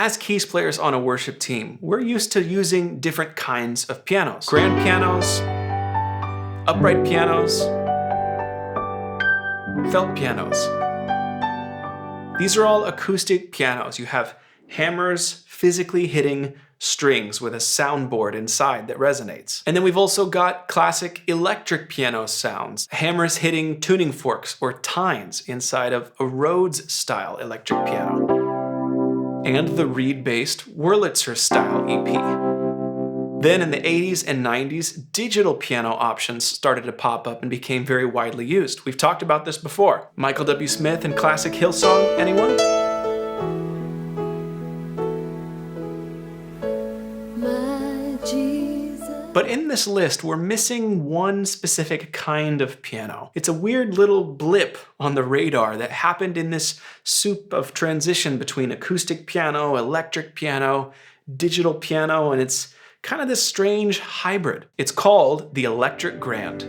as keys players on a worship team, we're used to using different kinds of pianos. Grand pianos, upright pianos, felt pianos. These are all acoustic pianos. You have hammers physically hitting strings with a soundboard inside that resonates. And then we've also got classic electric piano sounds, hammers hitting tuning forks or tines inside of a Rhodes-style electric piano, and the reed-based Wurlitzer-style EP. Then in the 80s and 90s, digital piano options started to pop up and became very widely used. We've talked about this before. Michael W. Smith and classic Hillsong, anyone? But in this list, we're missing one specific kind of piano. It's a weird little blip on the radar that happened in this soup of transition between acoustic piano, electric piano, digital piano, and it's kind of this strange hybrid. It's called the electric grand.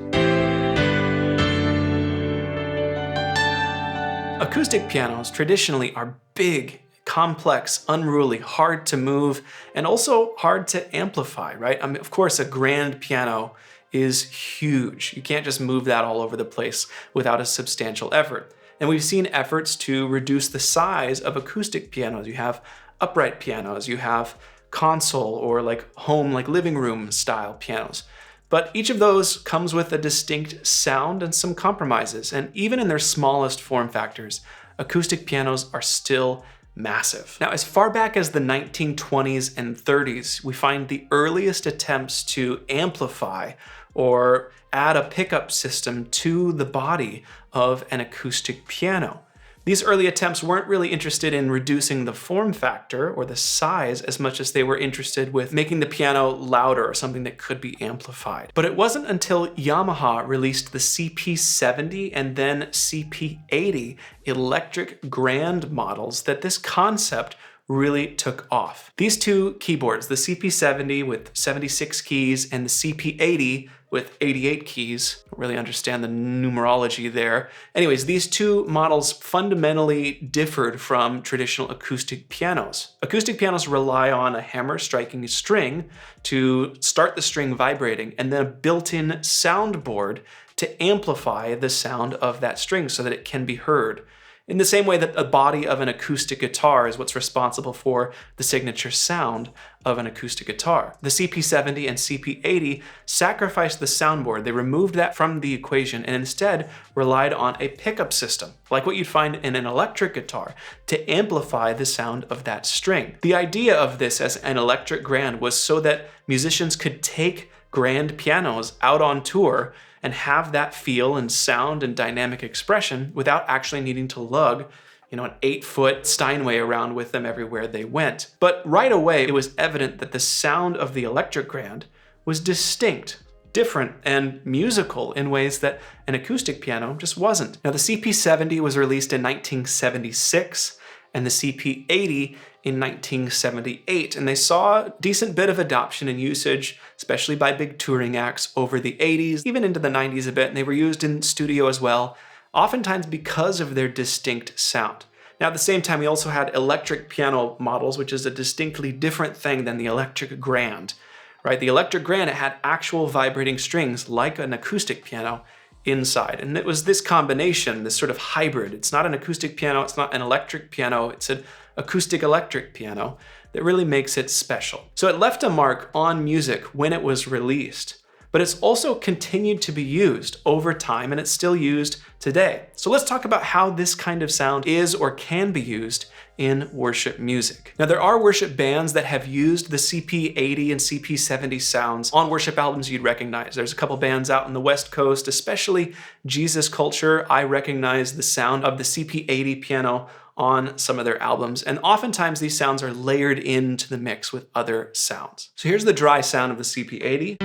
Acoustic pianos traditionally are big, complex, unruly, hard to move, and also hard to amplify, right? I mean, of course, a grand piano is huge. You can't just move that all over the place without a substantial effort. And we've seen efforts to reduce the size of acoustic pianos. You have upright pianos, you have console or home, living room style pianos. But each of those comes with a distinct sound and some compromises. And even in their smallest form factors, acoustic pianos are still massive. Now, as far back as the 1920s and 30s, we find the earliest attempts to amplify or add a pickup system to the body of an acoustic piano. These early attempts weren't really interested in reducing the form factor or the size as much as they were interested with making the piano louder or something that could be amplified. But it wasn't until Yamaha released the CP70 and then CP80 electric grand models that this concept really took off. These two keyboards, the CP70 with 76 keys and the CP80 with 88 keys, don't really understand the numerology there. Anyways, these two models fundamentally differed from traditional acoustic pianos. Acoustic pianos rely on a hammer striking a string to start the string vibrating, and then a built-in soundboard to amplify the sound of that string so that it can be heard. In the same way that the body of an acoustic guitar is what's responsible for the signature sound of an acoustic guitar. The CP70 and CP80 sacrificed the soundboard. They removed that from the equation and instead relied on a pickup system, like what you'd find in an electric guitar, to amplify the sound of that string. The idea of this as an electric grand was so that musicians could take grand pianos out on tour and have that feel and sound and dynamic expression without actually needing to lug, an 8-foot Steinway around with them everywhere they went. But right away, it was evident that the sound of the electric grand was distinct, different, and musical in ways that an acoustic piano just wasn't. Now, the CP70 was released in 1976, and the CP80 in 1978, and they saw a decent bit of adoption and usage, especially by big touring acts over the 80s, even into the 90s a bit, and they were used in studio as well, oftentimes because of their distinct sound. Now, at the same time, we also had electric piano models, which is a distinctly different thing than the electric grand, right? The electric grand, it had actual vibrating strings like an acoustic piano inside. And it was this combination, this sort of hybrid. It's not an acoustic piano, it's not an electric piano, it's an acoustic electric piano that really makes it special. So it left a mark on music when it was released, but it's also continued to be used over time and it's still used today. So let's talk about how this kind of sound is or can be used in worship music. Now, there are worship bands that have used the CP80 and CP70 sounds on worship albums you'd recognize. There's a couple bands out on the West Coast, especially Jesus Culture. I recognize the sound of the CP80 piano on some of their albums, and oftentimes these sounds are layered into the mix with other sounds. So here's the dry sound of the CP80.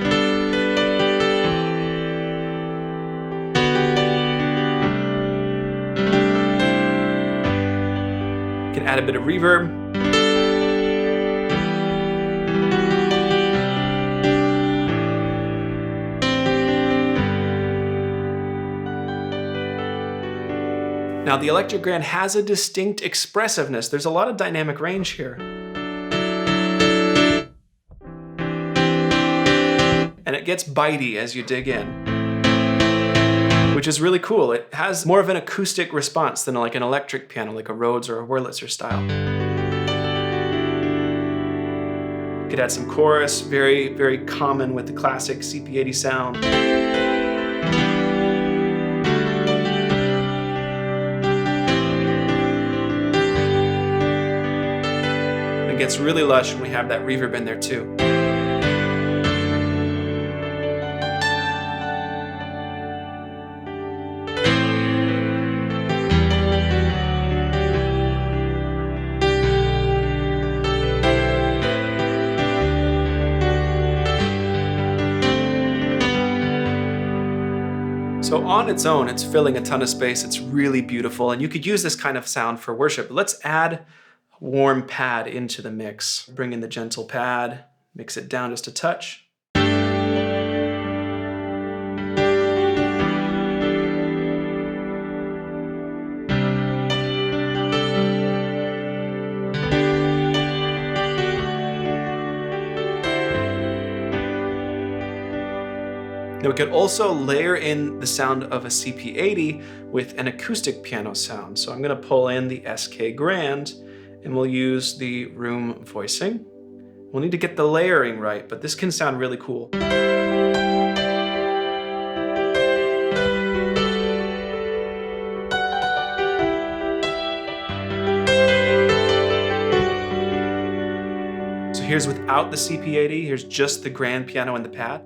Can add a bit of reverb. Now, the electric grand has a distinct expressiveness. There's a lot of dynamic range here. it gets bitey as you dig in, which is really cool. It has more of an acoustic response than like an electric piano, like a Rhodes or a Wurlitzer style. You could add some chorus, very, very common with the classic CP80 sound. It gets really lush when we have that reverb in there too. So on its own, it's filling a ton of space. It's really beautiful, and you could use this kind of sound for worship. But let's add warm pad into the mix. Bring in the gentle pad, mix it down just a touch. Now we could also layer in the sound of a CP80 with an acoustic piano sound. So I'm gonna pull in the SK Grand and we'll use the room voicing. We'll need to get the layering right, but this can sound really cool. So here's without the CP80, here's just the grand piano and the pad.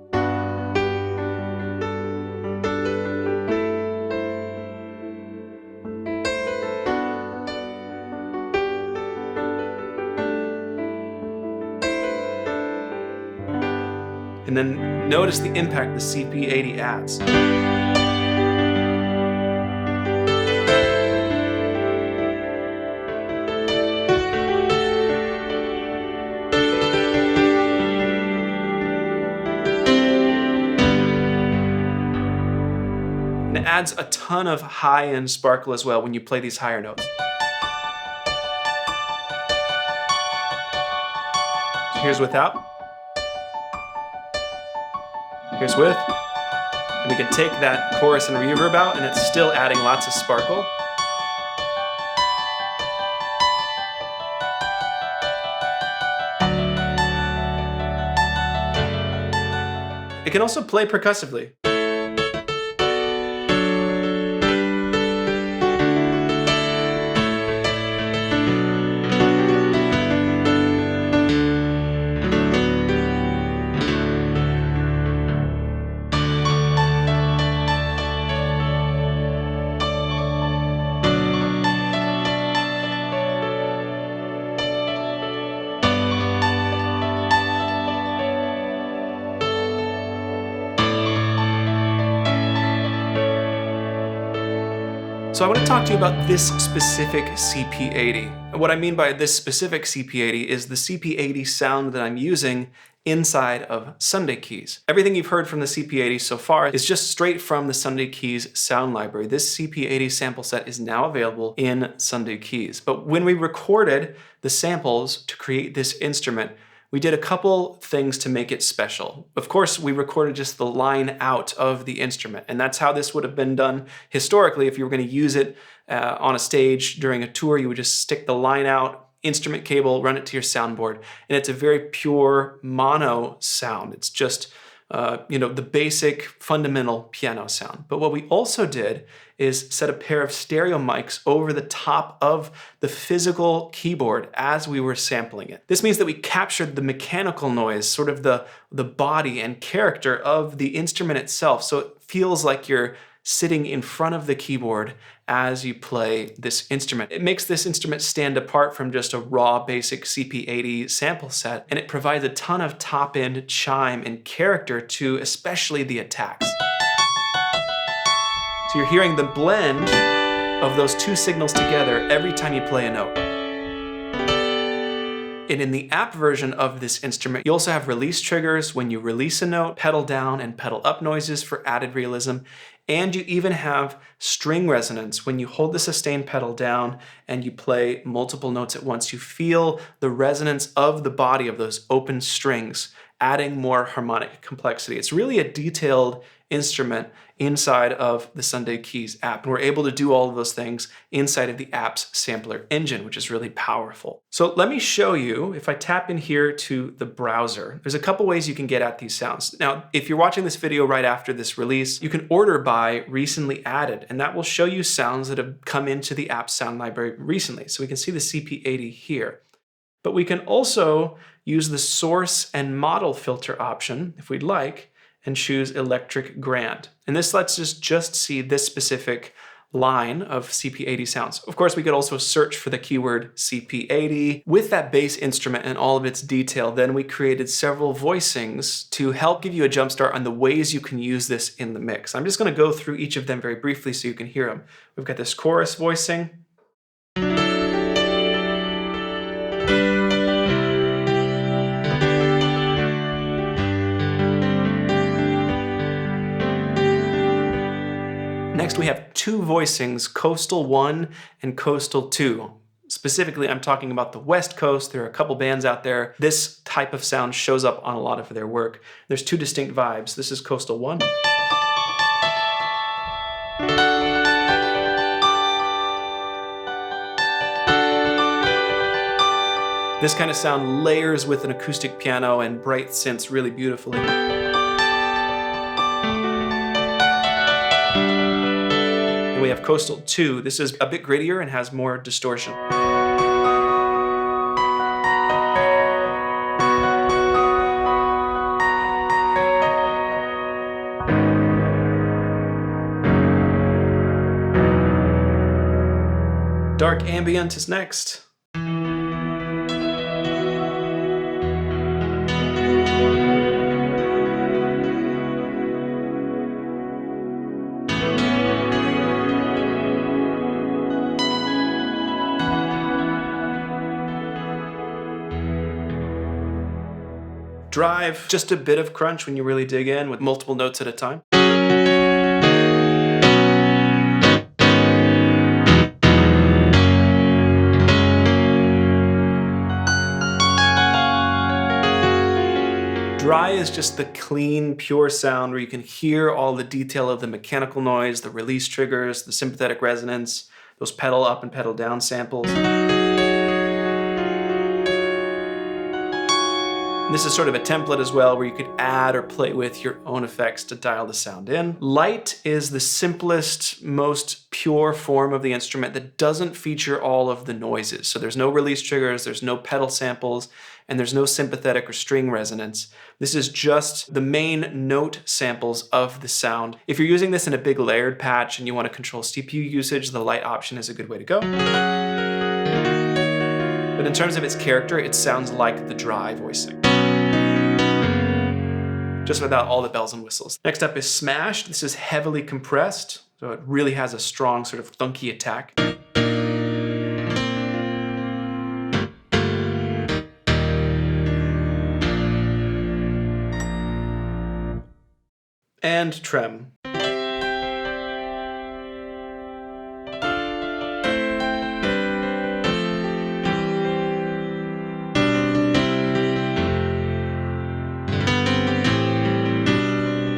And then notice the impact the CP80 adds. And it adds a ton of high-end sparkle as well when you play these higher notes. So here's without. Here's with, and we can take that chorus and reverb out and it's still adding lots of sparkle. It can also play percussively. So I want to talk to you about this specific CP80. And what I mean by this specific CP80 is the CP80 sound that I'm using inside of Sunday Keys. Everything you've heard from the CP80 so far is just straight from the Sunday Keys sound library. This CP80 sample set is now available in Sunday Keys. But when we recorded the samples to create this instrument, we did a couple things to make it special. Of course, we recorded just the line out of the instrument, and that's how this would have been done historically. If you were going to use it on a stage during a tour, you would just stick the line out, instrument cable, run it to your soundboard, and it's a very pure mono sound. It's just the basic fundamental piano sound. But what we also did is set a pair of stereo mics over the top of the physical keyboard as we were sampling it. This means that we captured the mechanical noise, sort of the body and character of the instrument itself. So it feels like you're sitting in front of the keyboard as you play this instrument. It makes this instrument stand apart from just a raw basic CP80 sample set, and it provides a ton of top-end chime and character to especially the attacks. So you're hearing the blend of those two signals together every time you play a note. And in the app version of this instrument, you also have release triggers when you release a note, pedal down and pedal up noises for added realism, and you even have string resonance. When you hold the sustain pedal down and you play multiple notes at once, you feel the resonance of the body of those open strings adding more harmonic complexity. It's really a detailed instrument inside of the Sunday Keys app. And we're able to do all of those things inside of the app's sampler engine, which is really powerful. So let me show you, if I tap in here to the browser, there's a couple ways you can get at these sounds. Now, if you're watching this video right after this release, you can order by recently added, and that will show you sounds that have come into the app sound library recently. So we can see the CP80 here. But we can also use the source and model filter option, if we'd like, and choose electric grand. And this lets us just see this specific line of CP80 sounds. Of course, we could also search for the keyword CP80. With that bass instrument and all of its detail, then we created several voicings to help give you a jumpstart on the ways you can use this in the mix. I'm just gonna go through each of them very briefly so you can hear them. We've got this chorus voicing. Next, we have two voicings, Coastal 1 and Coastal 2. Specifically, I'm talking about the West Coast. There are a couple bands out there. This type of sound shows up on a lot of their work. There's two distinct vibes. This is Coastal 1. This kind of sound layers with an acoustic piano and bright synths really beautifully. We have Coastal 2. This is a bit grittier and has more distortion. Dark ambient is next. Drive, just a bit of crunch when you really dig in with multiple notes at a time. Dry is just the clean, pure sound where you can hear all the detail of the mechanical noise, the release triggers, the sympathetic resonance, those pedal up and pedal down samples. This is sort of a template as well where you could add or play with your own effects to dial the sound in. Light is the simplest, most pure form of the instrument that doesn't feature all of the noises. So there's no release triggers, there's no pedal samples, and there's no sympathetic or string resonance. This is just the main note samples of the sound. If you're using this in a big layered patch and you want to control CPU usage, the light option is a good way to go. But in terms of its character, it sounds like the dry voicing, just without all the bells and whistles. Next up is smashed. This is heavily compressed, so it really has a strong sort of thunky attack. And trem.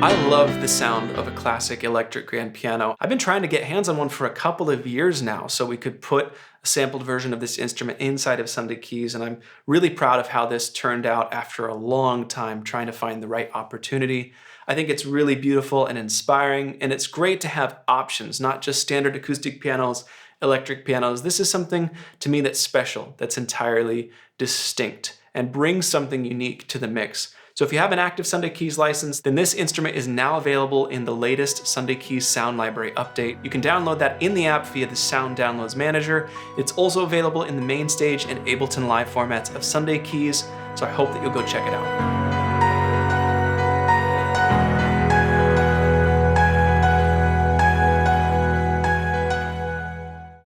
I love the sound of a classic electric grand piano. I've been trying to get hands on one for a couple of years now so we could put a sampled version of this instrument inside of Sunday Keys, and I'm really proud of how this turned out after a long time trying to find the right opportunity. I think it's really beautiful and inspiring, and it's great to have options, not just standard acoustic pianos, electric pianos. This is something to me that's special, that's entirely distinct, and brings something unique to the mix. So if you have an active Sunday Keys license, then this instrument is now available in the latest Sunday Keys Sound Library update. You can download that in the app via the Sound Downloads Manager. It's also available in the main stage and Ableton Live formats of Sunday Keys, so I hope that you'll go check it out.